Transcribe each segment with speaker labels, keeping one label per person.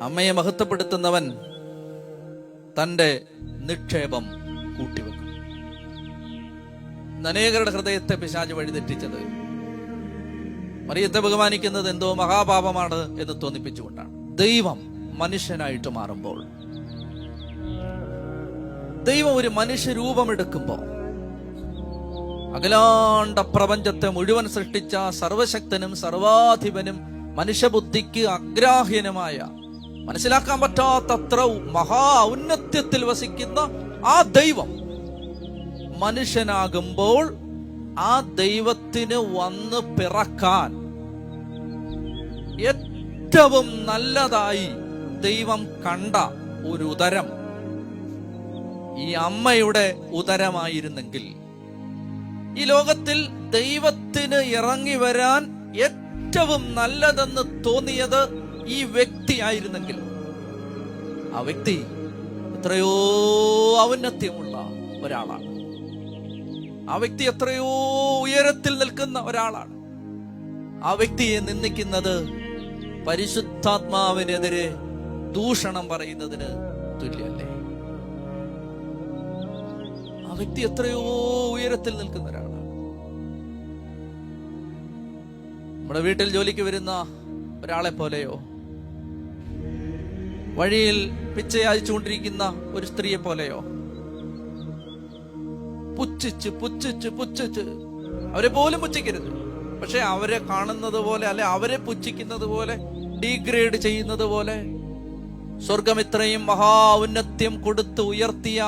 Speaker 1: അമ്മയെ മഹത്വപ്പെടുത്തുന്നവൻ തൻ്റെ നിക്ഷേപം കൂട്ടിവെക്കും. അനേകരുടെ ഹൃദയത്തെ പിശാച് വഴിതെറ്റിച്ചത് മറിയത്തെ ബഹുമാനിക്കുന്നത് എന്തോ മഹാപാപമാണ് എന്ന് തോന്നിപ്പിച്ചുകൊണ്ടാണ്. ദൈവം മനുഷ്യനായിട്ട് മാറുമ്പോൾ, ദൈവം ഒരു മനുഷ്യരൂപമെടുക്കുമ്പോൾ, അഖിലാണ്ട പ്രപഞ്ചത്തെ മുഴുവൻ സൃഷ്ടിച്ച സർവശക്തനും സർവാധിപനും മനുഷ്യബുദ്ധിക്ക് അഗ്രാഹ്യനുമായ, മനസ്സിലാക്കാൻ പറ്റാത്തത്ര മഹാ ഔന്നത്യത്തിൽ വസിക്കുന്ന ആ ദൈവം മനുഷ്യനാകുമ്പോൾ, ആ ദൈവത്തിന് വന്ന് പിറക്കാൻ ഏറ്റവും നല്ലതായി ദൈവം കണ്ട ഒരു ഉദരം ഈ അമ്മയുടെ ഉദരമായിരുന്നെങ്കിൽ, ഈ ലോകത്തിൽ ദൈവത്തിന് ഇറങ്ങി വരാൻ ഏറ്റവും നല്ലതെന്ന് തോന്നിയത് ഈ വ്യക്തി ആയിരുന്നെങ്കിൽ, ആ വ്യക്തി എത്രയോ ഔന്നത്യമുള്ള ഒരാളാണ്. ആ വ്യക്തി എത്രയോ ഉയരത്തിൽ നിൽക്കുന്ന ഒരാളാണ്. ആ വ്യക്തിയെ നിന്ദിക്കുന്നത് പരിശുദ്ധാത്മാവിനെതിരെ ദൂഷണം പറയുന്നതിന് തുല്യല്ലേ? ആ വ്യക്തി എത്രയോ ഉയരത്തിൽ നിൽക്കുന്ന ഒരാളാണ്. നമ്മുടെ വീട്ടിൽ ജോലിക്ക് വരുന്ന ഒരാളെ പോലെയോ, വഴിയിൽ പിച്ചയച്ചുകൊണ്ടിരിക്കുന്ന ഒരു സ്ത്രീയെ പോലെയോ പുച്ഛിച്ച് അവരെ പോലും പുച്ഛിക്കരുത്. പക്ഷെ അവരെ കാണുന്നത് പോലെ, അല്ലെ അവരെ പുച്ഛിക്കുന്നത് പോലെ, ഡീഗ്രേഡ് ചെയ്യുന്നത് പോലെ, സ്വർഗം ഇത്രയും മഹാ ഔന്നത്യം കൊടുത്ത് ഉയർത്തിയ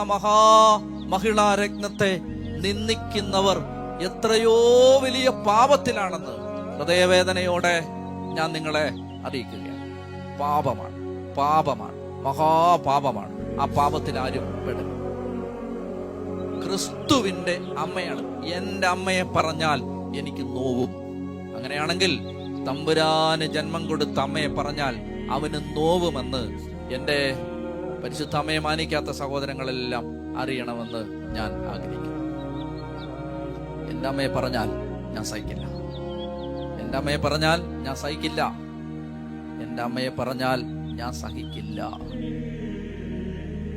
Speaker 1: മഹിളാരത്നത്തെ നിന്ദിക്കുന്നവർ എത്രയോ വലിയ പാപത്തിലാണെന്ന് ഹൃദയവേദനയോടെ ഞാൻ നിങ്ങളെ അറിയിക്കുകയാണ്. പാപമാണ്, മഹാപാപമാണ്. ആ പാപത്തിൽ ആരും പെടും. ക്രിസ്തുവിന്റെ അമ്മയാണ്. എന്റെ അമ്മയെ പറഞ്ഞാൽ എനിക്ക് നോവും. അങ്ങനെയാണെങ്കിൽ തമ്പുരാന് ജന്മം കൊടുത്ത അമ്മയെ പറഞ്ഞാൽ അവന് നോവുമെന്ന് എന്റെ പരിശുദ്ധ അമ്മയെ മാനിക്കാത്ത സഹോദരങ്ങളെല്ലാം അറിയണമെന്ന് ഞാൻ ആഗ്രഹിക്കുന്നു. എന്റെ അമ്മയെ പറഞ്ഞാൽ ഞാൻ സഹിക്കില്ല. എന്റെ അമ്മയെ പറഞ്ഞാൽ ഞാൻ സഹിക്കില്ല. എന്റെ അമ്മയെ പറഞ്ഞാൽ ഞാൻ സഹിക്കില്ല.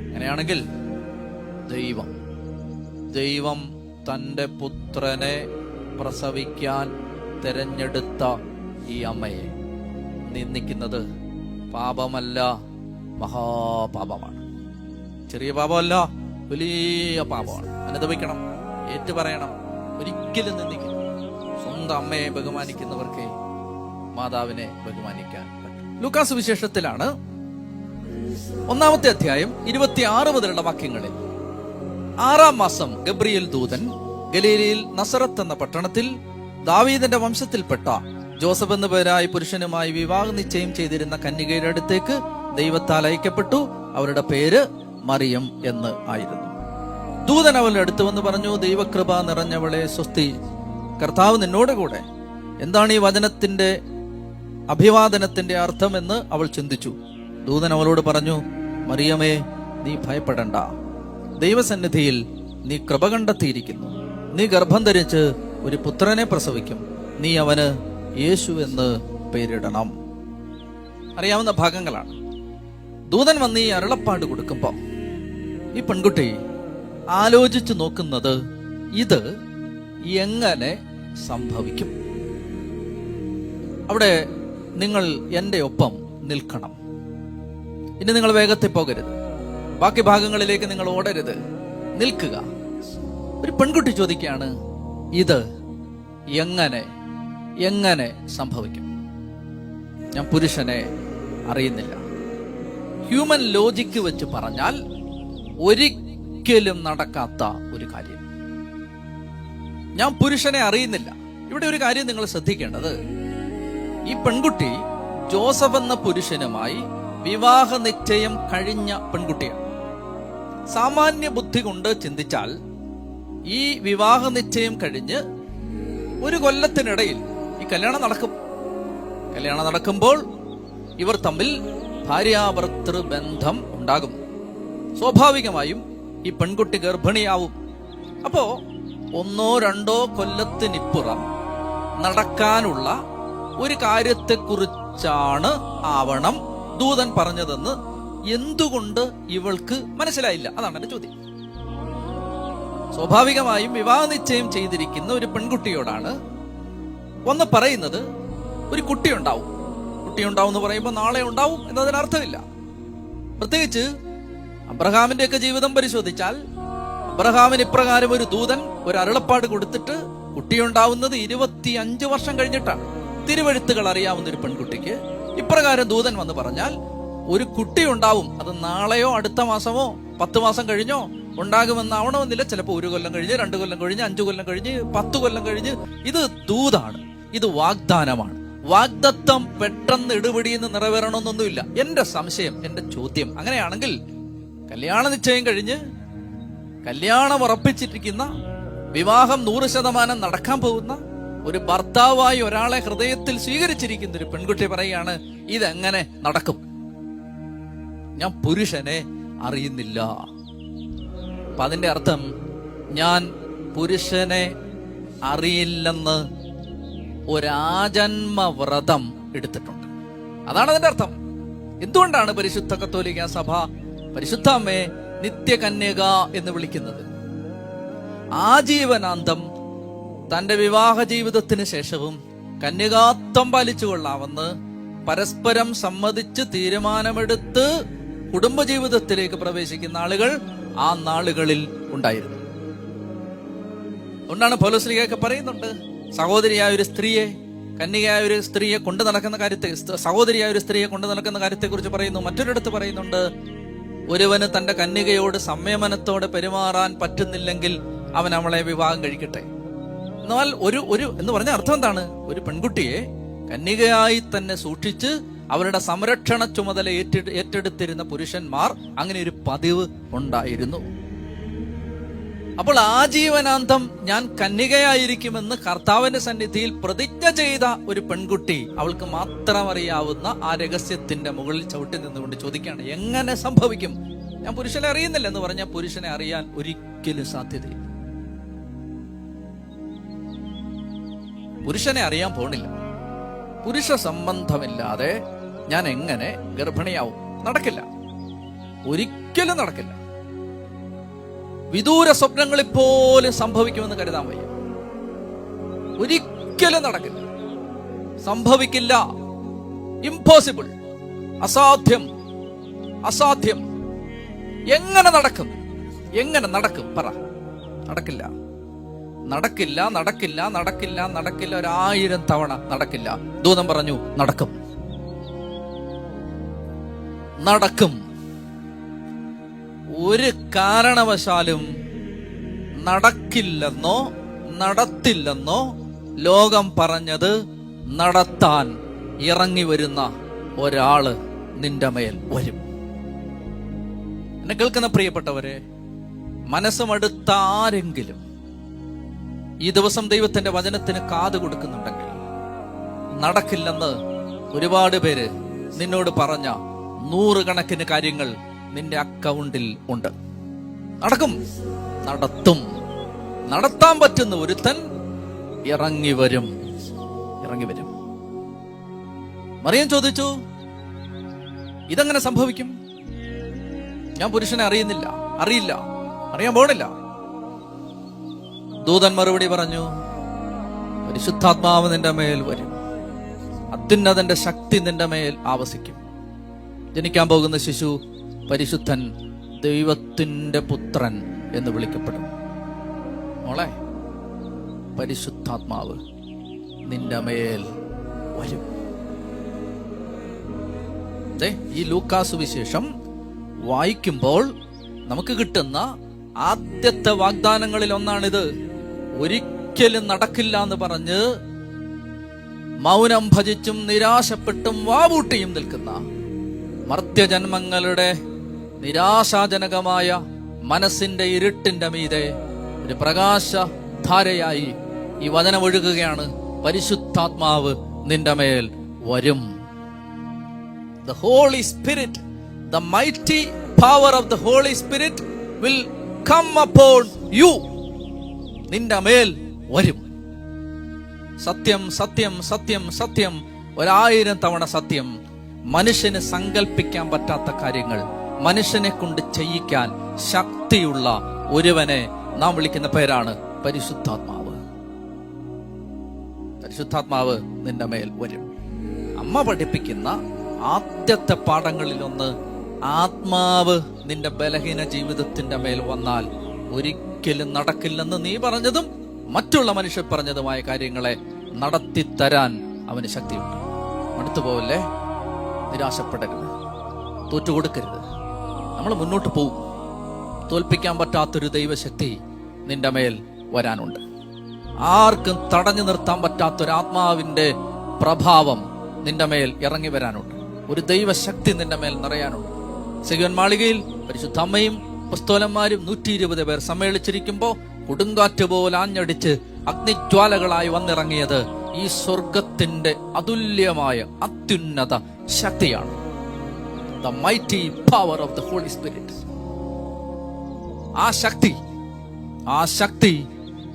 Speaker 1: അങ്ങനെയാണെങ്കിൽ ദൈവം തൻ്റെ പുത്രനെ പ്രസവിക്കാൻ തിരഞ്ഞെടുത്ത ഈ അമ്മയെ നിന്ദിക്കുന്നത് പാപമല്ല, മഹാപാപമാണ്. ചെറിയ പാപമല്ല, വലിയ പാപമാണ്. അനുദപിക്കണം, ഏറ്റുപറയണം. ഒരിക്കലും നിന്ദിക്കണം. സ്വന്തം അമ്മയെ ബഹുമാനിക്കുന്നവർക്ക് മാതാവിനെ ബഹുമാനിക്കാൻ പറ്റും. ലൂക്കാസ് വിശേഷത്തിലാണ് 1-ാമത്തെ അധ്യായം 26 മുതലുള്ള വാക്യങ്ങളിൽ, 6-ാം മാസം ഗബ്രിയേൽ ദൂതൻ ഗലീലയിൽ നസറത്ത് എന്ന പട്ടണത്തിൽ ദാവീദിന്റെ വംശത്തിൽപ്പെട്ട ജോസഫ് എന്ന പേരായ പുരുഷനുമായി വിവാഹ നിശ്ചയം ചെയ്തിരുന്ന കന്യകയുടെ അടുത്തേക്ക് ദൈവത്താൽ അയക്കപ്പെട്ടു. അവരുടെ പേര് മറിയം എന്ന് ആയിരുന്നു. ദൂതൻ അവളുടെ അടുത്ത് വന്ന് പറഞ്ഞു, ദൈവകൃപ നിറഞ്ഞവളെ സ്വസ്തി, കർത്താവ് നിന്നോട് കൂടെ. എന്താണ് ഈ വചനത്തിന്റെ അഭിവാദനത്തിന്റെ അർത്ഥം എന്ന് അവൾ ചിന്തിച്ചു. ദൂതൻ അവളോട് പറഞ്ഞു, മറിയമേ, നീ ഭയപ്പെടണ്ട. ദൈവസന്നിധിയിൽ നീ കൃപ കണ്ടെത്തിയിരിക്കുന്നു. നീ ഗർഭം ധരിച്ച് ഒരു പുത്രനെ പ്രസവിക്കും. നീ അവന് യേശു എന്ന് പേരിടണം. അറിയാവുന്ന ഭാഗങ്ങളാണ്. ദൂതൻ വന്ന് ഈ അരുളപ്പാട് കൊടുക്കുമ്പോ ഈ പെൺകുട്ടി ആലോചിച്ചു നോക്കുന്നത് ഇത് എങ്ങനെ സംഭവിക്കും. അവിടെ നിങ്ങൾ എൻ്റെ ഒപ്പം നിൽക്കണം. ഇനി നിങ്ങൾ വേഗത്തിൽ പോകരുത്, ബാക്കി ഭാഗങ്ങളിലേക്ക് നിങ്ങൾ ഓടരുത്, നിൽക്കുക. ഒരു പെൺകുട്ടി ചോദിക്കുകയാണ്, ഇത് എങ്ങനെ സംഭവിക്കും? ഞാൻ പുരുഷനെ അറിയുന്നില്ല. ഹ്യൂമൻ ലോജിക്ക് വെച്ച് പറഞ്ഞാൽ ഒരിക്കലും നടക്കാത്ത ഒരു കാര്യം. ഞാൻ പുരുഷനെ അറിയുന്നില്ല. ഇവിടെ ഒരു കാര്യം നിങ്ങൾ ശ്രദ്ധിക്കേണ്ടത്, ഈ പെൺകുട്ടി ജോസഫ് എന്ന പുരുഷനുമായി വിവാഹ നിശ്ചയം കഴിഞ്ഞ പെൺകുട്ടിയാണ്. സാമാന്യ ബുദ്ധി കൊണ്ട് ചിന്തിച്ചാൽ ഈ വിവാഹ നിശ്ചയം കഴിഞ്ഞ് ഒരു കൊല്ലത്തിനിടയിൽ ഈ കല്യാണം നടക്കും. കല്യാണം നടക്കുമ്പോൾ ഇവർ തമ്മിൽ ഭാര്യാഭർത്തൃ ബന്ധം ഉണ്ടാകും. സ്വാഭാവികമായും ഈ പെൺകുട്ടി ഗർഭിണിയാവും. അപ്പോ 1-2 കൊല്ലത്തിനിപ്പുറം നടക്കാനുള്ള ഒരു കാര്യത്തെക്കുറിച്ചാണ് ആവണം ദൂതൻ പറഞ്ഞതെന്ന് എന്തുകൊണ്ട് ഇവൾക്ക് മനസ്സിലായില്ല? അതാണ് എന്റെ ചോദ്യം. സ്വാഭാവികമായും വിവാഹ നിശ്ചയം ചെയ്തിരിക്കുന്ന ഒരു പെൺകുട്ടിയോടാണ് ഒന്ന് പറയുന്നത് ഒരു കുട്ടിയുണ്ടാവും എന്ന് പറയുമ്പോൾ നാളെ ഉണ്ടാവും എന്നതിനർത്ഥമില്ല. പ്രത്യേകിച്ച് അബ്രഹാമിന്റെ ഒക്കെ ജീവിതം പരിശോധിച്ചാൽ അബ്രഹാമിന് ഇപ്രകാരം ഒരു ദൂതൻ ഒരു അരുളപ്പാട് കൊടുത്തിട്ട് കുട്ടിയുണ്ടാവുന്നത് 25 വർഷം കഴിഞ്ഞിട്ടാണ്. തിരുവെഴുത്തുകൾ അറിയാവുന്ന ഒരു പെൺകുട്ടിക്ക് ഇപ്രകാരം ദൂതൻ വന്ന് പറഞ്ഞാൽ ഒരു കുട്ടി ഉണ്ടാവും, അത് നാളെയോ അടുത്ത മാസമോ 10 മാസം കഴിഞ്ഞോ ഉണ്ടാകുമെന്നാവണമെന്നില്ല. ചിലപ്പോൾ 1 കൊല്ലം കഴിഞ്ഞ്, 2 കൊല്ലം കഴിഞ്ഞ്, 5 കൊല്ലം കഴിഞ്ഞ്, 10 കൊല്ലം കഴിഞ്ഞ്. ഇത് ദൂതാണ്, ഇത് വാഗ്ദാനമാണ്. വാഗ്ദത്തം പെട്ടെന്ന് ഇടുപിടിയെന്ന് നിറവേറണമെന്നൊന്നുമില്ല. എന്റെ സംശയം, എന്റെ ചോദ്യം, അങ്ങനെയാണെങ്കിൽ കല്യാണ നിശ്ചയം കഴിഞ്ഞ് കല്യാണം ഉറപ്പിച്ചിരിക്കുന്ന, വിവാഹം 100% നടക്കാൻ പോകുന്ന ഒരു ഭർത്താവായി ഒരാളെ ഹൃദയത്തിൽ സ്വീകരിച്ചിരിക്കുന്ന ഒരു പെൺകുട്ടി പറയുകയാണ്, ഇതെങ്ങനെ നടക്കും? ഞാൻ പുരുഷനെ അറിയുന്നില്ല. അപ്പൊ അതിന്റെ അർത്ഥം ഞാൻ പുരുഷനെ അറിയില്ലെന്ന് ഒരാജന്മ വ്രതം എടുത്തിട്ടുണ്ട്. അതാണ് അതിന്റെ അർത്ഥം. എന്തുകൊണ്ടാണ് പരിശുദ്ധ കത്തോലിക്ക സഭ പരിശുദ്ധ അമ്മയെ നിത്യകന്യക എന്ന് വിളിക്കുന്നത്? ആജീവനാന്തം തന്റെ വിവാഹ ജീവിതത്തിന് ശേഷവും കന്യകാത്വം പാലിച്ചു കൊള്ളാമെന്ന് പരസ്പരം സമ്മതിച്ച് തീരുമാനമെടുത്ത് കുടുംബജീവിതത്തിലേക്ക് പ്രവേശിക്കുന്ന ആളുകൾ ആ നാളുകളിൽ ഉണ്ടായിരുന്നു. അതുകൊണ്ടാണ് പൗലോസ്ലീഹയൊക്കെ പറയുന്നുണ്ട്, സഹോദരിയായ ഒരു സ്ത്രീയെ, കന്യകയായ ഒരു സ്ത്രീയെ കൊണ്ടു നടക്കുന്ന കാര്യത്തെ, സഹോദരിയായ ഒരു സ്ത്രീയെ കൊണ്ടു നടക്കുന്ന കാര്യത്തെ കുറിച്ച് പറയുന്നു. മറ്റൊരിടത്ത് പറയുന്നുണ്ട്, ഒരുവന് തന്റെ കന്യകയോട് സംയമനത്തോടെ പെരുമാറാൻ പറ്റുന്നില്ലെങ്കിൽ അവൻ അവളെ വിവാഹം കഴിക്കട്ടെ. എന്നാൽ ഒരു എന്ന് പറഞ്ഞ അർത്ഥം എന്താണ്? ഒരു പെൺകുട്ടിയെ കന്യകയായി തന്നെ സൂക്ഷിച്ച് അവരുടെ സംരക്ഷണ ചുമതല ഏറ്റെടുത്തിരുന്ന പുരുഷന്മാർ, അങ്ങനെ ഒരു പതിവ് ഉണ്ടായിരുന്നു. അപ്പോൾ ആജീവനാന്തം ഞാൻ കന്യകയായിരിക്കുമെന്ന് കർത്താവിന്റെ സന്നിധിയിൽ പ്രതിജ്ഞ ചെയ്ത ഒരു പെൺകുട്ടി, അവൾക്ക് മാത്രം അറിയാവുന്ന ആ രഹസ്യത്തിന്റെ മുകളിൽ ചവിട്ടി നിന്നുകൊണ്ട് ചോദിക്കുകയാണ്, എങ്ങനെ സംഭവിക്കും? ഞാൻ പുരുഷനെ അറിയുന്നില്ല എന്ന് പറഞ്ഞാൽ പുരുഷനെ അറിയാൻ ഒരിക്കലും സാധ്യതയില്ല. പുരുഷനെ അറിയാൻ പോണില്ല. പുരുഷ സംബന്ധമില്ലാതെ ഞാൻ എങ്ങനെ ഗർഭിണിയാവും? നടക്കില്ല, ഒരിക്കലും നടക്കില്ല. വിദൂര സ്വപ്നങ്ങളിൽ പോലും സംഭവിക്കുമെന്ന് കരുതാൻ വയ്യ. ഒരിക്കലും നടക്കില്ല, സംഭവിക്കില്ല. ഇംപോസിബിൾ, അസാധ്യം, അസാധ്യം. എങ്ങനെ നടക്കും? എങ്ങനെ നടക്കും? പറ. നടക്കില്ല, നടക്കില്ല, നടക്കില്ല, നടക്കില്ല, നടക്കില്ല. 1000 തവണ നടക്കില്ല. ദൂതൻ പറഞ്ഞു നടക്കും, നടക്കും. ഒരു കാരണവശാലും നടക്കില്ലെന്നോ നടത്തില്ലെന്നോ ലോകം പറഞ്ഞത് നടത്താൻ ഇറങ്ങി വരുന്ന ഒരാള് നിന്റെ മേൽ വരും. എന്നെ കേൾക്കുന്ന പ്രിയപ്പെട്ടവരെ, മനസ്സുമടുത്ത ആരെങ്കിലും ഈ ദിവസം ദൈവത്തിന്റെ വചനത്തിന് കാത് കൊടുക്കുന്നുണ്ടെങ്കിൽ, നടക്കില്ലെന്ന് ഒരുപാട് പേര് നിന്നോട് പറഞ്ഞ 100 കണക്കിന് കാര്യങ്ങൾ നിന്റെ അക്കൗണ്ടിൽ ഉണ്ട്. നടക്കും, നടത്തും. നടത്താൻ പറ്റുന്ന ഒരുത്തൻ ഇറങ്ങി വരും, ഇറങ്ങി വരും. മറിയം ചോദിച്ചു, ഇതെങ്ങനെ സംഭവിക്കും? ഞാൻ പുരുഷനെ അറിയുന്നില്ല, അറിയില്ല, അറിയാൻ പോണില്ല. ദൂതൻ മറുപടി പറഞ്ഞു, പരിശുദ്ധാത്മാവ് നിന്റെ മേൽ വരും, അത്യുന്നതന്റെ ശക്തി നിന്റെ മേൽ ആവസിക്കും. ജനിക്കാൻ പോകുന്ന ശിശു പരിശുദ്ധൻ, ദൈവത്തിന്റെ പുത്രൻ എന്ന് വിളിക്കപ്പെടും. മോളെ, പരിശുദ്ധാത്മാവ് നിന്റെ മേൽ വരും. ഈ ലൂക്കാസ് വിശേഷം വായിക്കുമ്പോൾ നമുക്ക് കിട്ടുന്ന ആദ്യത്തെ വാഗ്ദാനങ്ങളിൽ ഒന്നാണിത്. ഒരിക്കലും നടക്കില്ല എന്ന് പറഞ്ഞ് മൗനം ഭജിച്ചും നിരാശപ്പെട്ടും വാവൂട്ടിയും നിൽക്കുന്ന മർത്യജന്മങ്ങളുടെ നിരാശാജനകമായ മനസ്സിന്റെ ഇരുട്ടിന്റെ മീതെ ഒരു പ്രകാശധാരയായി ഈ വചനം ഒഴുകുകയാണ്. പരിശുദ്ധാത്മാവ് നിന്റെ മേൽ വരും. The Holy Spirit, the mighty power of the Holy Spirit will come upon you. നിന്റെ മേൽ വരും. സത്യം, സത്യം, സത്യം, സത്യം. 1000 തവണ സത്യം. മനുഷ്യന് സങ്കല്പിക്കാൻ പറ്റാത്ത കാര്യങ്ങൾ മനുഷ്യനെ കൊണ്ട് ചെയ്യിക്കാൻ ശക്തിയുള്ള ഒരുവനെ നാം വിളിക്കുന്ന പേരാണ് പരിശുദ്ധാത്മാവ്. പരിശുദ്ധാത്മാവ് നിന്റെ മേൽ വരും. അമ്മ പഠിപ്പിക്കുന്ന ആദ്യത്തെ പാഠങ്ങളിലൊന്ന്, ആത്മാവ് നിന്റെ ബലഹീന ജീവിതത്തിന്റെ മേൽ വന്നാൽ ഒരിക്കലും നടക്കില്ലെന്ന് നീ പറഞ്ഞതും മറ്റുള്ള മനുഷ്യർ പറഞ്ഞതുമായ കാര്യങ്ങളെ നടത്തിത്തരാൻ അവന് ശക്തിയുണ്ട്. മടുത്തുപോവല്ലേ, നിരാശപ്പെടരുത്, തോറ്റുകൊടുക്കരുത്. നമ്മൾ മുന്നോട്ട് പോകും. തോൽപ്പിക്കാൻ പറ്റാത്തൊരു ദൈവശക്തി നിന്റെ മേൽ വരാനുണ്ട്. ആർക്കും തടഞ്ഞു നിർത്താൻ പറ്റാത്തൊരാത്മാവിന്റെ പ്രഭാവം നിന്റെ മേൽ ഇറങ്ങി വരാനുണ്ട്. ഒരു ദൈവശക്തി നിന്റെ മേൽ നിറയാനുണ്ട്. സിയോൻ മാളികയിൽ പരിശുദ്ധ അമ്മയും അപ്പോസ്തലന്മാരും 120 പേർ സമ്മേളിച്ചിരിക്കുമ്പോ കൊടുങ്കാറ്റ് പോലെ ആഞ്ഞടിച്ച് അഗ്നിജ്വാലകളായി വന്നിറങ്ങിയത് ഈ സ്വർഗത്തിന്റെ അതുല്യമായ അത്യുന്നത ശക്തിയാണ്. The mighty power of the Holy Spirit. ആ ശക്തി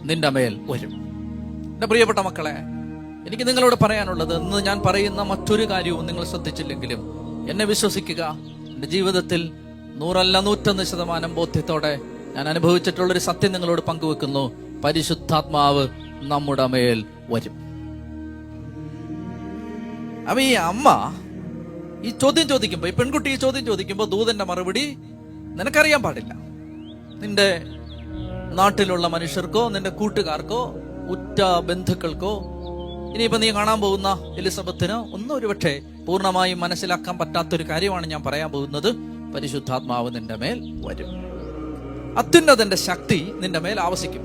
Speaker 1: നിന്റെ മേൽ വരും. എന്റെ പ്രിയപ്പെട്ട മക്കളെ, എനിക്ക് നിങ്ങളോട് പറയാനുള്ളത്, ഇന്ന് ഞാൻ പറയുന്ന മറ്റൊരു കാര്യവും നിങ്ങൾ ശ്രദ്ധിച്ചില്ലെങ്കിലും എന്നെ വിശ്വസിക്കുക, എന്റെ ജീവിതത്തിൽ 100 അല്ല 101% ബോധ്യത്തോടെ ഞാൻ അനുഭവിച്ചിട്ടുള്ളൊരു സത്യം നിങ്ങളോട് പങ്കുവെക്കുന്നു. പരിശുദ്ധാത്മാവ് നമ്മുടെ മേൽ വരും. അപ്പൊ ഈ അമ്മ ഈ ചോദ്യം ചോദിക്കുമ്പോ, ഈ പെൺകുട്ടി ഈ ചോദ്യം ചോദിക്കുമ്പോ ദൂതന്റെ മറുപടി നിനക്കറിയാൻ പാടില്ല. നിന്റെ നാട്ടിലുള്ള മനുഷ്യർക്കോ നിന്റെ കൂട്ടുകാർക്കോ ഉറ്റ ബന്ധുക്കൾക്കോ ഇനിയിപ്പോ നീ കാണാൻ പോകുന്ന എലിസബത്തിന് ഒന്നും ഒരുപക്ഷെ പൂർണ്ണമായും മനസ്സിലാക്കാൻ പറ്റാത്തൊരു കാര്യമാണ് ഞാൻ പറയാൻ പോകുന്നത്. പരിശുദ്ധാത്മാവ് നിന്റെ മേൽ വരും. അത്യുന്നതന്റെ ശക്തി നിന്റെ മേൽ ആവസിക്കും.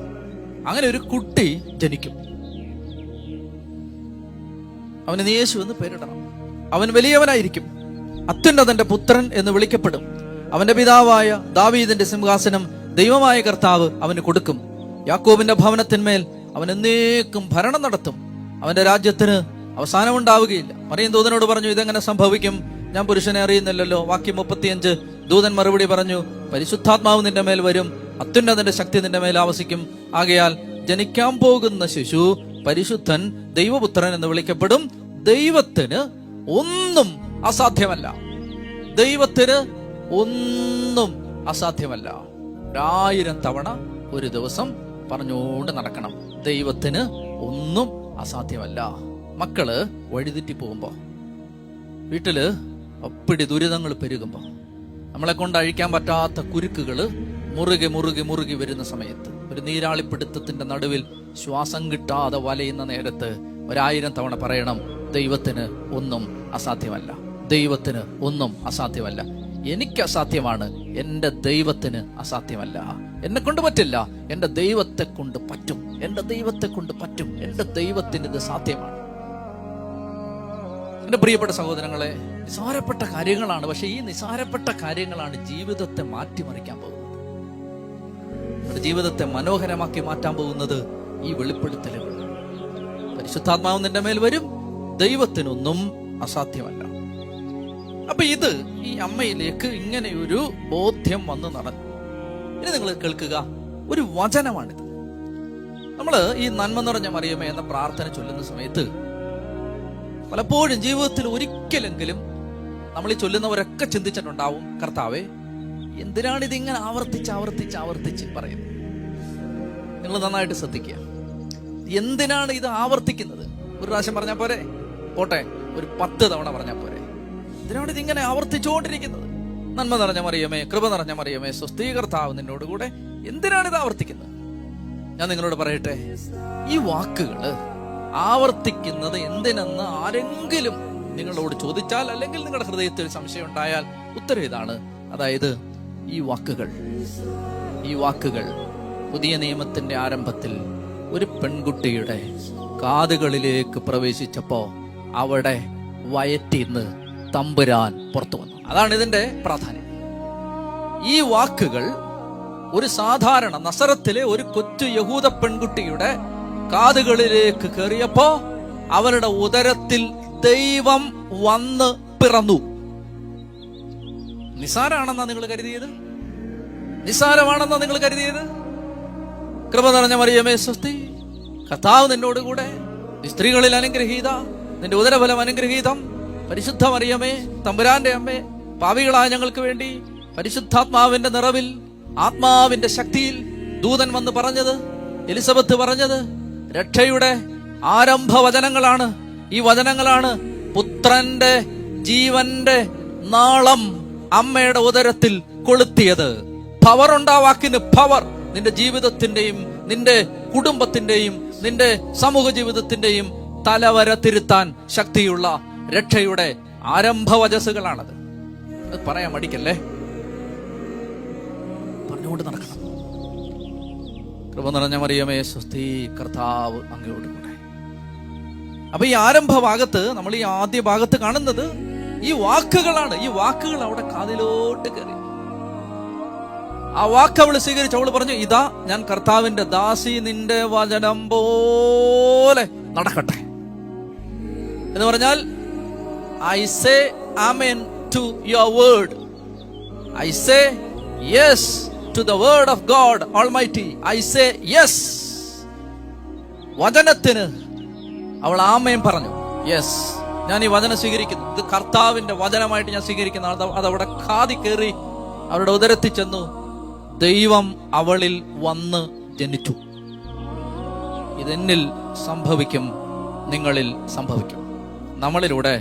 Speaker 1: അങ്ങനെ ഒരു കുട്ടി ജനിക്കും. അവന് നീ യേശു എന്ന് പേരിടണം. അവൻ വലിയവനായിരിക്കും, അത്യുന്നതന്റെ പുത്രൻ എന്ന് വിളിക്കപ്പെടും. അവന്റെ പിതാവായ ദാവീദിന്റെ സിംഹാസനം ദൈവമായ കർത്താവ് അവന് കൊടുക്കും. യാക്കോബിന്റെ ഭവനത്തിന്മേൽ അവൻ എന്നേക്കും ഭരണം നടത്തും. അവന്റെ രാജ്യത്തിന് അവസാനമുണ്ടാവുകയില്ല. മറിയം ദൂതനോട് പറഞ്ഞു, ഇതെങ്ങനെ സംഭവിക്കും? ഞാൻ പുരുഷനെ അറിയുന്നില്ലല്ലോ. വാക്യം 35. ദൂതൻ മറുപടി പറഞ്ഞു, പരിശുദ്ധാത്മാവ് നിന്റെ മേൽ വരും, അത്യുന്നതന്റെ ശക്തി നിന്റെ മേൽ ആവസിക്കും. ആകയാൽ ജനിക്കാൻ പോകുന്ന ശിശു പരിശുദ്ധൻ, ദൈവപുത്രൻ എന്ന് വിളിക്കപ്പെടും. ദൈവത്തിന് ഒന്നും അസാധ്യമല്ല. ദൈവത്തിന് ഒന്നും അസാധ്യമല്ല. 1000 തവണ ഒരു ദിവസം പറഞ്ഞുകൊണ്ട് നടക്കണം, ദൈവത്തിന് ഒന്നും അസാധ്യമല്ല. മക്കള് വഴിതെറ്റി പോകുമ്പോ, വീട്ടില് അപ്പിടി ദുരിതങ്ങൾ പെരുകുമ്പോ, നമ്മളെ കൊണ്ട് അഴിക്കാൻ പറ്റാത്ത കുരുക്കുകള് മുറുകെ മുറുകെ മുറുകി വരുന്ന സമയത്ത്, ഒരു നീരാളിപ്പിടുത്തത്തിന്റെ നടുവിൽ ശ്വാസം കിട്ടാതെ വലയുന്ന നേരത്ത് 1000 തവണ പറയണം, ദൈവത്തിന് ഒന്നും അസാധ്യമല്ല, ദൈവത്തിന് ഒന്നും അസാധ്യമല്ല. എനിക്ക് അസാധ്യമാണ്, എന്റെ ദൈവത്തിന് അസാധ്യമല്ല. എന്നെ കൊണ്ട് പറ്റില്ല, എന്റെ ദൈവത്തെ കൊണ്ട് പറ്റും. എന്റെ ദൈവത്തെ കൊണ്ട് പറ്റും. എന്റെ ദൈവത്തിന് ഇത് സാധ്യമാണ്. എന്റെ പ്രിയപ്പെട്ട സഹോദരങ്ങളെ, നിസാരപ്പെട്ട കാര്യങ്ങളാണ്, പക്ഷെ ഈ നിസാരപ്പെട്ട കാര്യങ്ങളാണ് ജീവിതത്തെ മാറ്റിമറിക്കാൻ പോകുന്നത്. നമ്മുടെ ജീവിതത്തെ മനോഹരമാക്കി മാറ്റാൻ പോകുന്നത് ഈ വെളിപ്പെടുത്തലുകൾ. പരിശുദ്ധാത്മാവ് നിന്റെ മേൽ വരും, ദൈവത്തിനൊന്നും അസാധ്യമല്ല. അപ്പൊ ഇത് ഈ അമ്മയിലേക്ക് ഇങ്ങനെ ഒരു ബോധ്യം വന്ന് നടന്നു. ഇനി നിങ്ങൾ കേൾക്കുക, ഒരു വചനമാണിത്. നമ്മള് ഈ നന്മ നിറഞ്ഞ മറിയമേ എന്ന പ്രാർത്ഥന ചൊല്ലുന്ന സമയത്ത് പലപ്പോഴും ജീവിതത്തിൽ ഒരിക്കലെങ്കിലും നമ്മൾ ഈ ചൊല്ലുന്നവരൊക്കെ ചിന്തിച്ചിട്ടുണ്ടാവും, കർത്താവേ, എന്തിനാണ് ഇതിങ്ങനെ ആവർത്തിച്ച് പറയുന്നത്? നിങ്ങൾ നന്നായിട്ട് ശ്രദ്ധിക്കുക. എന്തിനാണ് ഇത് ആവർത്തിക്കുന്നത്? ഒരു പ്രാവശ്യം പറഞ്ഞാൽ പോരെ? പോട്ടെ, ഒരു 10 തവണ പറഞ്ഞാൽ പോരെ? എന്തിനാണ് ഇതിങ്ങനെ ആവർത്തിച്ചുകൊണ്ടിരിക്കുന്നത്? നന്മ നിറഞ്ഞ മറിയമേ, കൃപ നിറഞ്ഞ മറിയമേ, സ്വസ്തി, കർത്താവ് നിന്നോടുകൂടെ. എന്തിനാണ് ഇത് ആവർത്തിക്കുന്നത്? ഞാൻ നിങ്ങളോട് പറയട്ടെ, ഈ വാക്കുകള് ആവർത്തിക്കുന്നത് എന്തിനെന്ന് ആരെങ്കിലും നിങ്ങളോട് ചോദിച്ചാൽ, അല്ലെങ്കിൽ നിങ്ങളുടെ ഹൃദയത്തിൽ സംശയം ഉണ്ടായാൽ, ഉത്തരം ഇതാണ്. അതായത് ഈ വാക്കുകൾ പുതിയ നിയമത്തിന്റെ ആരംഭത്തിൽ ഒരു പെൺകുട്ടിയുടെ കാതുകളിലേക്ക് പ്രവേശിച്ചപ്പോ അവിടെ വയറ്റിന്ന് തമ്പുരാൻ പുറത്തു വന്നു. അതാണ് ഇതിന്റെ പ്രാധാന്യം. ഈ വാക്കുകൾ ഒരു സാധാരണ നസറത്തിലെ ഒരു കൊച്ചു യഹൂദ പെൺകുട്ടിയുടെ കാതുകളിലേക്ക് കയറിയപ്പോ അവരുടെ ഉദരത്തിൽ ദൈവം വന്ന് പിറന്നു. നിസാരാണെന്നാ നിങ്ങൾ കരുതിയത്? നിസാരമാണെന്നാ നിങ്ങൾ കരുതിയത്? കൃപ നിറഞ്ഞ മറിയമേ, സ്വസ്തി, കർത്താവ് നിന്നോടുകൂടെ, നീ സ്ത്രീകളിൽ അനുഗ്രഹീത, നിന്റെ ഉദരഫലം അനുഗ്രഹീതം, പരിശുദ്ധ മറിയമേ, തമ്പുരാന്റെ അമ്മേ, പാപികളായ ഞങ്ങൾക്ക് വേണ്ടി പരിശുദ്ധാത്മാവിന്റെ നിറവിൽ, ആത്മാവിന്റെ ശക്തിയിൽ ദൂതൻ വന്ന് പറഞ്ഞത്, എലിസബത്ത് പറഞ്ഞത് രക്ഷയുടെ ആരംഭ വചനങ്ങളാണ്. ഈ വചനങ്ങളാണ് പുത്രന്റെ ജീവന്റെ നാളം അമ്മയുടെ ഉദരത്തിൽ കൊളുത്തിയത്. പവർ ഉണ്ടാ വാക്കിന് പവർ. നിന്റെ ജീവിതത്തിന്റെയും നിന്റെ കുടുംബത്തിന്റെയും നിന്റെ സമൂഹ ജീവിതത്തിന്റെയും തലവര തിരുത്താൻ ശക്തിയുള്ള രക്ഷയുടെ ആരംഭ വചസ്സുകളാണത്. അത് പറയാൻ മടിക്കല്ലേ, പറഞ്ഞുകൊണ്ട് നടക്കണം. കൃപ നിറഞ്ഞ മറിയമേ സ്വസ്തി, കർത്താവ് അങ്ങയോട് കൂടെ. അപ്പൊ ഈ ആരംഭ ഭാഗത്ത്, നമ്മൾ ഈ ആദ്യ ഭാഗത്ത് കാണുന്നത് ഈ വാക്കുകളാണ്. ഈ വാക്കുകൾ അവിടെ കാതിലോട്ട് കയറി. ആ വാക്ക് അവള് സ്വീകരിച്ചു. അവള് പറഞ്ഞു, ഇതാ ഞാൻ കർത്താവിന്റെ ദാസി, നിന്റെ വചനം പോലെ നടക്കട്ടെ എന്ന് പറഞ്ഞാൽ, I say amen to your word. I say yes to the word of God almighty. I say yes. വചനത്തിന് അവൾ ആമേൻ പറഞ്ഞു. യെസ്, ഞാൻ ഈ വചനം സ്വീകരിക്കുന്നു. ഇത് കർത്താവിന്റെ വചനമായിട്ട് ഞാൻ സ്വീകരിക്കുന്നു. അതവിടെ കാതി കയറി അവരുടെ ഉദരത്തിൽ ചെന്നു. ദൈവം അവളിൽ വന്ന് ജനിച്ചു. ഇതെന്നിൽ സംഭവിക്കും, നിങ്ങളിൽ സംഭവിക്കും. നമ്മളിലൂടെ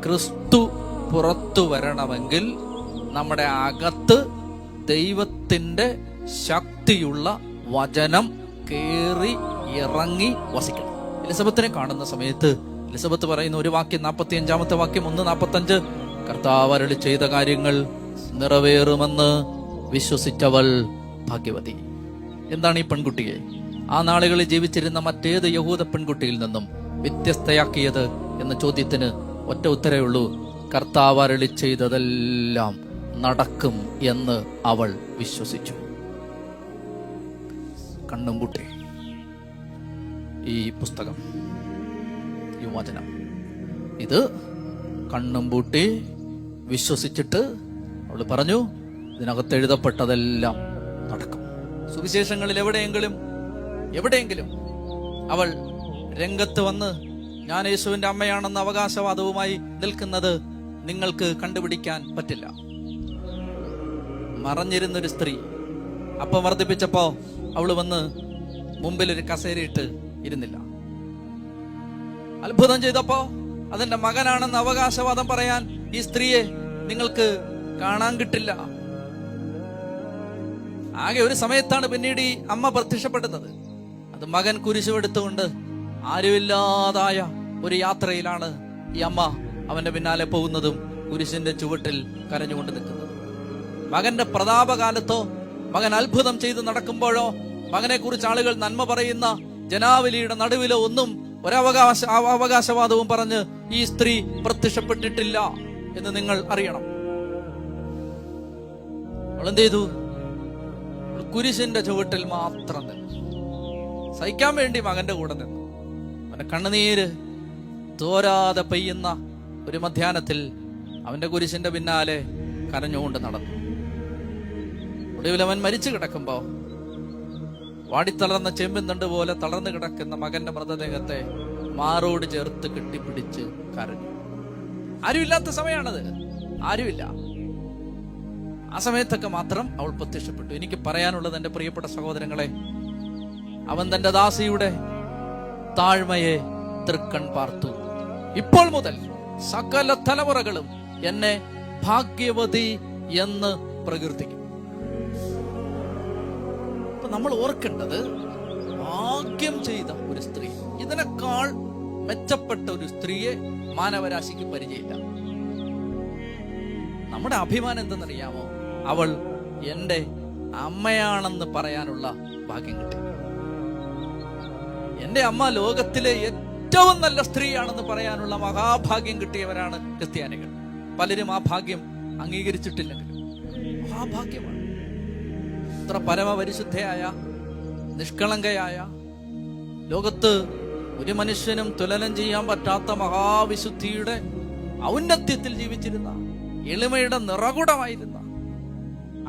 Speaker 1: ക്രിസ്തു പുറത്തു വരണമെങ്കിൽ നമ്മുടെ അകത്ത് ദൈവത്തിന്റെ ശക്തിയുള്ള വചനം കേറി ഇറങ്ങി വസിക്കണം. എലിസബത്തിനെ കാണുന്ന സമയത്ത് എലിസബത്ത് പറയുന്ന ഒരു വാക്യം, 45-ാമത്തെ വാക്യം 1:45, കർത്താവ് അരുളി ചെയ്ത കാര്യങ്ങൾ നിറവേറുമെന്ന് വിശ്വസിച്ചവൾ ഭാഗ്യവതി. എന്താണ് ഈ പെൺകുട്ടിയെ ആ നാളുകളിൽ ജീവിച്ചിരുന്ന മറ്റേത് യഹൂദ പെൺകുട്ടിയിൽ നിന്നും വ്യത്യസ്തയാക്കിയത് എന്ന ചോദ്യത്തിന് ഒറ്റ ഉത്തരവേ ഉള്ളൂ: കർത്താവ് അരുളി ചെയ്തതെല്ലാം നടക്കും എന്ന് അവൾ വിശ്വസിച്ചു. കണ്ണും പൂട്ടി ഈ പുസ്തകം, ഈ വചനം, ഇത് കണ്ണും പൂട്ടി വിശ്വസിച്ചിട്ട് അവൾ പറഞ്ഞു, ഇതിനകത്ത് എഴുതപ്പെട്ടതെല്ലാം നടക്കും. സുവിശേഷങ്ങളിൽ എവിടെയെങ്കിലും അവൾ രംഗത്ത് വന്ന് ഞാൻ യേശുവിന്റെ അമ്മയാണെന്ന അവകാശവാദവുമായി നിൽക്കുന്നത് നിങ്ങൾക്ക് കണ്ടുപിടിക്കാൻ പറ്റില്ല. മറഞ്ഞിരുന്നൊരു സ്ത്രീ അപ്പം വർദ്ധിപ്പിച്ചപ്പോ അവള് വന്ന് മുമ്പിൽ ഒരു കസേരയിട്ട് ഇരുന്നില്ല. അത്ഭുതം ചെയ്തപ്പോ അതെന്റെ മകനാണെന്ന് അവകാശവാദം പറയാൻ ഈ സ്ത്രീയെ നിങ്ങൾക്ക് കാണാൻ കിട്ടില്ല. ആകെ ഒരു സമയത്താണ് പിന്നീട് ഈ അമ്മ പ്രത്യക്ഷപ്പെടുന്നത്. അത് മകൻ കുരിശുമെടുത്തുകൊണ്ട് ആരുമില്ലാതായ ഒരു യാത്രയിലാണ് ഈ അമ്മ അവന്റെ പിന്നാലെ പോകുന്നതും കുരിശിന്റെ ചുവട്ടിൽ കരഞ്ഞുകൊണ്ട് നിൽക്കുന്നതും. മകന്റെ പ്രതാപകാലത്തോ മകൻ അത്ഭുതം ചെയ്ത് നടക്കുമ്പോഴോ മകനെ കുറിച്ച് ആളുകൾ നന്മ പറയുന്ന ജനാവലിയുടെ നടുവിലോ ഒന്നും അവകാശവാദവും പറഞ്ഞ് ഈ സ്ത്രീ പ്രത്യക്ഷപ്പെട്ടിട്ടില്ല എന്ന് നിങ്ങൾ അറിയണം. അവൾ എന്ത് ചെയ്തു? കുരിശിന്റെ ചുവട്ടിൽ മാത്രം നിന്നു. സഹിക്കാൻ വേണ്ടി മകന്റെ കൂടെ നിന്നു. അവന്റെ കണ്ണുനീര് തോരാതെ പെയ്യുന്ന ഒരു മധ്യാഹ്നത്തിൽ അവന്റെ കുരിശിന്റെ പിന്നാലെ കരഞ്ഞുകൊണ്ട് നടന്നു. ഒടുവിൽ അവൻ മരിച്ചു കിടക്കുമ്പോ വാടിത്തളർന്ന ചെമ്പിന്തണ്ട് പോലെ തളർന്നു കിടക്കുന്ന മകന്റെ മൃതദേഹത്തെ മാറോട് ചേർത്ത് കെട്ടിപ്പിടിച്ച് കരഞ്ഞു. ആരുമില്ലാത്ത സമയമാണത്, ആരുമില്ല. ആ സമയത്തൊക്കെ മാത്രം അവൾ പ്രത്യക്ഷപ്പെട്ടു. എനിക്ക് പറയാനുള്ളത്, എന്റെ പ്രിയപ്പെട്ട സഹോദരങ്ങളെ, അവൻ തന്റെ ദാസിയുടെ താഴ്മയെ തൃക്കൺ പാർത്തു. ഇപ്പോൾ മുതൽ സകല തലമുറകളും എന്നെ ഭാഗ്യവതി എന്ന് പ്രകീർത്തിക്കും. നമ്മൾ ഓർക്കേണ്ടത്, ഭാഗ്യം ചെയ്ത ഒരു സ്ത്രീ, ഇതിനേക്കാൾ മെച്ചപ്പെട്ട ഒരു സ്ത്രീയെ മാനവരാശിക്ക് പരിചയമില്ല. നമ്മുടെ അഭിമാനം എന്തെന്നറിയാമോ? അവൾ എന്റെ അമ്മയാണെന്ന് പറയാനുള്ള ഭാഗ്യം കിട്ടി. എന്റെ അമ്മ ലോകത്തിലെ ഏറ്റവും നല്ല സ്ത്രീയാണെന്ന് പറയാനുള്ള മഹാഭാഗ്യം കിട്ടിയവരാണ് ക്രിസ്ത്യാനികൾ. പലരും ആ ഭാഗ്യം അംഗീകരിച്ചിട്ടില്ലെങ്കിലും മഹാഭാഗ്യമാണ്. ഇത്ര പരമപരിശുദ്ധയായ, നിഷ്കളങ്കയായ, ലോകത്ത് ഒരു മനുഷ്യനും തുലനം ചെയ്യാൻ പറ്റാത്ത മഹാവിശുദ്ധിയുടെ ഔന്നത്യത്തിൽ ജീവിച്ചിരുന്ന, എളിമയുടെ നിറകുടമായിരുന്ന,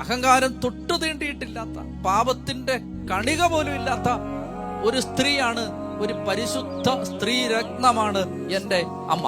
Speaker 1: അഹങ്കാരം തൊട്ടു തീണ്ടിയിട്ടില്ലാത്ത, പാപത്തിന്റെ കണിക പോലും ഇല്ലാത്ത ഒരു സ്ത്രീയാണ്, ഒരു പരിശുദ്ധ സ്ത്രീ രത്നമാണ് എന്റെ അമ്മ.